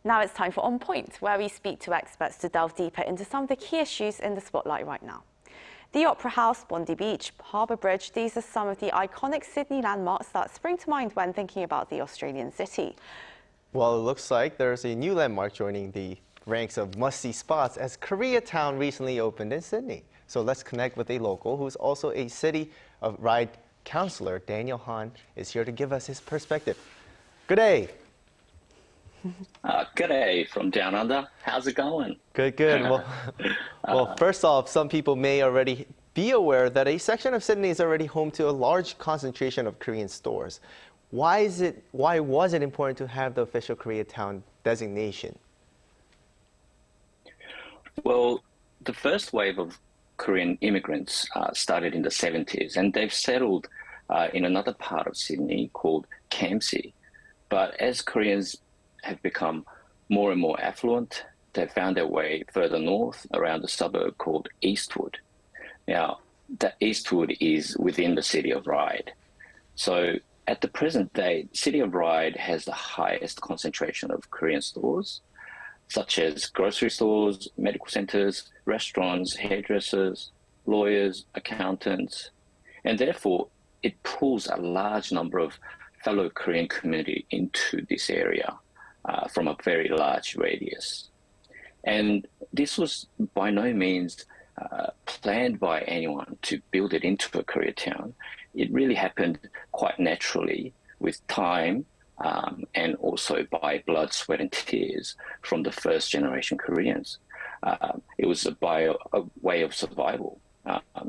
Now it's time for On Point, where we speak to experts to delve deeper into some of the key issues in the spotlight right now. The Opera House, Bondi Beach, Harbour Bridge, these are some of the iconic Sydney landmarks that spring to mind when thinking about the Australian city. Well, it looks like there's a new landmark joining the ranks of must-see spots as Koreatown recently opened in Sydney. So let's connect with a local who's also a City of Ryde councilor. Daniel Han is here to give us his perspective. Good day. Good day from down under. How's it going? Good, good. Well, first off, some people may already be aware that a section of Sydney is already home to a large concentration of Korean stores. Why was it important to have the official Koreatown designation? Well, the first wave of Korean immigrants started in the 70s, and they've settled in another part of Sydney called Campsie. But as Koreans have become more and more affluent, they've found their way further north around a suburb called Eastwood. Now, that Eastwood is within the City of Ryde. So at the present day, City of Ryde has the highest concentration of Korean stores, such as grocery stores, medical centres, restaurants, hairdressers, lawyers, accountants, and therefore it pulls a large number of fellow Korean community into this area from a very large radius. And this was by no means planned by anyone to build it into a Koreatown. It really happened quite naturally with time and also by blood, sweat and tears from the first generation Koreans. It was by a way of survival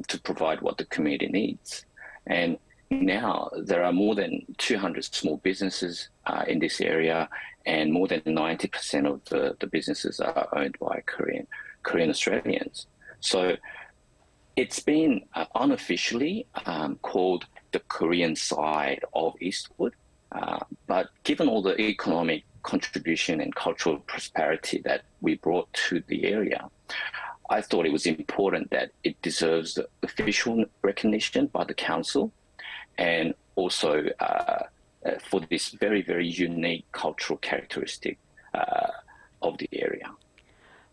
to provide what the community needs. And now there are more than 200 small businesses in this area, and more than 90% of the businesses are owned by Korean Australians. So it's been unofficially called the Korean side of Eastwood, but given all the economic contribution and cultural prosperity that we brought to the area, I thought it was important that it deserves the official recognition by the council, and also for this very, very unique cultural characteristic of the area.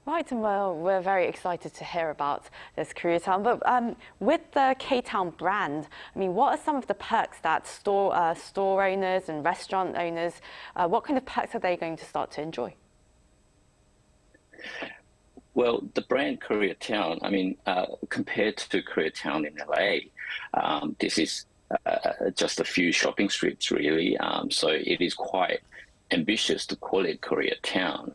Right, and well, we're very excited to hear about this Koreatown. But with the K-Town brand, I mean, what are some of the perks that store owners and restaurant owners, what kind of perks are they going to start to enjoy? Well, the brand Koreatown, I mean, compared to Koreatown in LA, this is just a few shopping strips, really. So it is quite ambitious to call it Koreatown.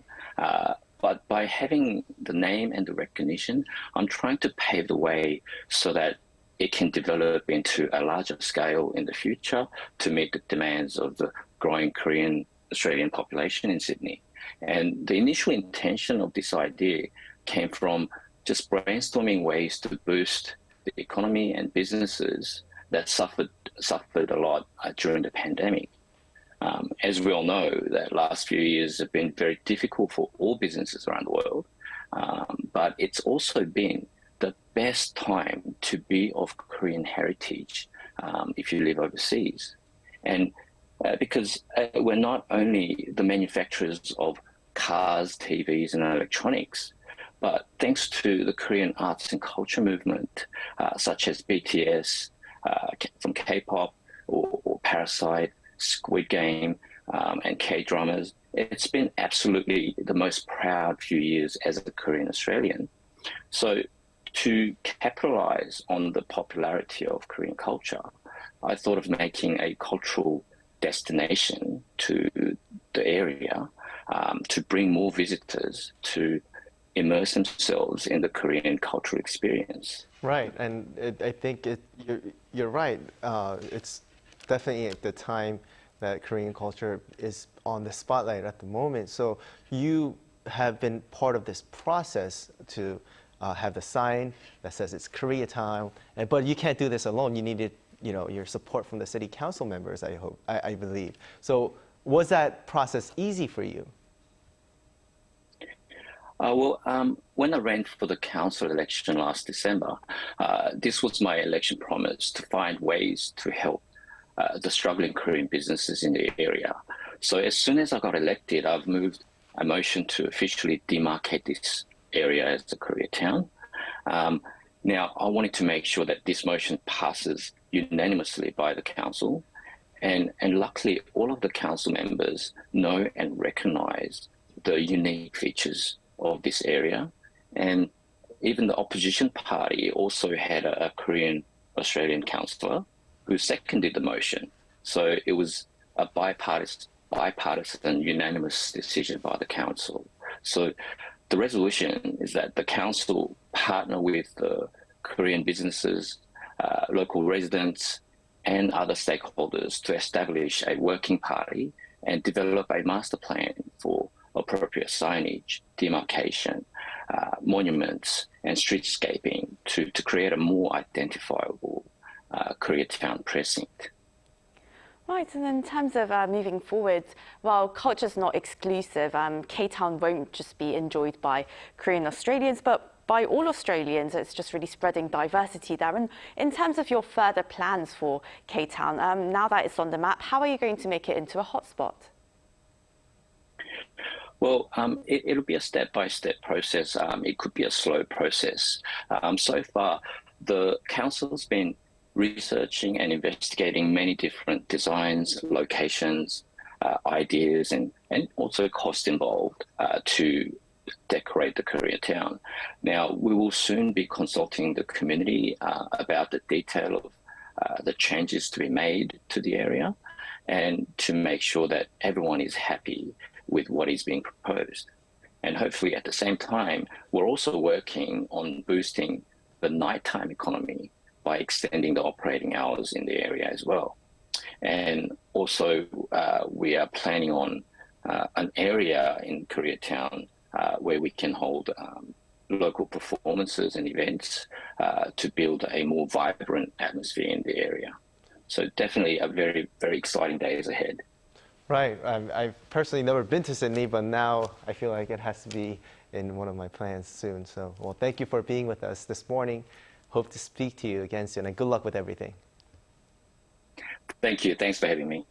But by having the name and the recognition, I'm trying to pave the way so that it can develop into a larger scale in the future to meet the demands of the growing Korean Australian population in Sydney. And the initial intention of this idea came from just brainstorming ways to boost the economy and businesses that suffered a lot during the pandemic. As we all know, that last few years have been very difficult for all businesses around the world, but it's also been the best time to be of Korean heritage if you live overseas. And because we're not only the manufacturers of cars, TVs and electronics, but thanks to the Korean arts and culture movement, such as BTS, from K-pop or Parasite, Squid Game, and K-dramas, it's been absolutely the most proud few years as a Korean Australian. So to capitalize on the popularity of Korean culture, I thought of making a cultural destination to the area to bring more visitors to immerse themselves in the Korean cultural experience. Right, and I think you're right. It's definitely at the time that Korean culture is on the spotlight at the moment. So you have been part of this process to have the sign that says it's Koreatown, but you can't do this alone. You needed, your support from the city council members, I believe. So was that process easy for you? When I ran for the council election last December, this was my election promise to find ways to help the struggling Korean businesses in the area. So as soon as I got elected, I've moved a motion to officially demarcate this area as a Koreatown. Now, I wanted to make sure that this motion passes unanimously by the council, and luckily all of the council members know and recognise the unique features of this area, and even the opposition party also had a Korean Australian councillor who seconded the motion. So it was a bipartisan unanimous decision by the council. So the resolution is that the council partner with the Korean businesses, local residents, and other stakeholders to establish a working party and develop a master plan for appropriate signage, demarcation, monuments, and streetscaping to create a more identifiable Koreatown precinct. Right, and in terms of moving forward, while culture's not exclusive, K-Town won't just be enjoyed by Korean Australians, but by all Australians. It's just really spreading diversity there. And in terms of your further plans for K-Town, now that it's on the map, how are you going to make it into a hotspot? Well, it'll be a step-by-step process. It could be a slow process. So far, the council's been researching and investigating many different designs, locations, ideas, and also cost involved to decorate the Koreatown. Now, we will soon be consulting the community about the detail of the changes to be made to the area, and to make sure that everyone is happy with what is being proposed. And hopefully at the same time, we're also working on boosting the nighttime economy by extending the operating hours in the area as well. And also, we are planning on an area in Koreatown where we can hold local performances and events to build a more vibrant atmosphere in the area. So definitely a very, very exciting days ahead. Right. I've personally never been to Sydney, but now I feel like it has to be in one of my plans soon. So, well, thank you for being with us this morning. Hope to speak to you again soon, and good luck with everything. Thank you. Thanks for having me.